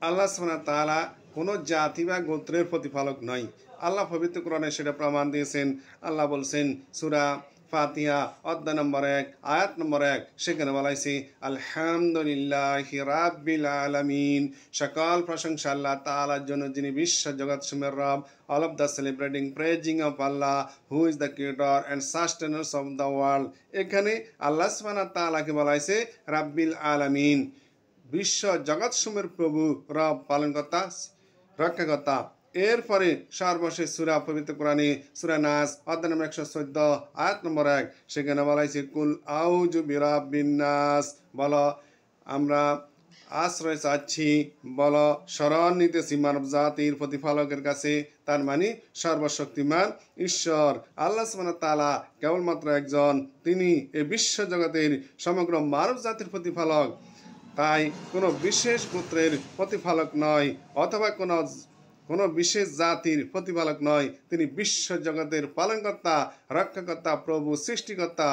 আল্লাহ সুবহানাহু ওয়া তাআলা কোনো জাতি বা গোত্রের প্রতিপালক নয়। আল্লাহ পবিত্র কোরআনে সেটা প্রমাণ দিয়েছেন। আল্লাহ বলছেন সূরা ফাতিহা অধ্যায় নম্বর ১ আয়াত নম্বর ১ সেখানে বলা হয়েছে আলহামদুলিল্লাহি রাব্বিল আলামিন। সকল প্রশংসা আল্লাহ তাআলার জন্য যিনি বিশ্ব জগৎ সমূহের রব। All of the celebrating praising of Allah who is the creator and sustainer of the world. এখানে আল্লাহ সুবহানাহু ওয়া তাআলাকে বলা হয়েছে রাব্বিল আলামিন, বিশ্ব জগৎসমূহের প্রভু, রব, পালনকর্তা, রক্ষাকর্তা। এরপরে সর্বশেষ সূরা পবিত্র কোরআনে সূরা নাস অধ্যায় নম্বর 114 আয়াত নম্বর 1 সেখানে বলা হয়েছে কুল আউযু বিরাব্বিন নাস, বলো আমরা আশ্রয় চাচ্ছি, বলো শরণ নিতেছি মানব জাতির প্রতিপালকের কাছে, তার মানে সর্বশক্তিমান ঈশ্বর আল্লাহ সুবহানাহু ওয়া তাআলা কেবলমাত্র একজন, তিনি এই বিশ্ব জগতের সমগ্র মানব জাতির প্রতিপালক। তাই কোনো বিশেষ গোত্রের প্রতিপালক নয় অথবা কোনো বিশেষ জাতির প্রতিপালক নয়, তিনি বিশ্ব জগতের পালনকর্তা, রক্ষাকর্তা, প্রভু, সৃষ্টিকর্তা।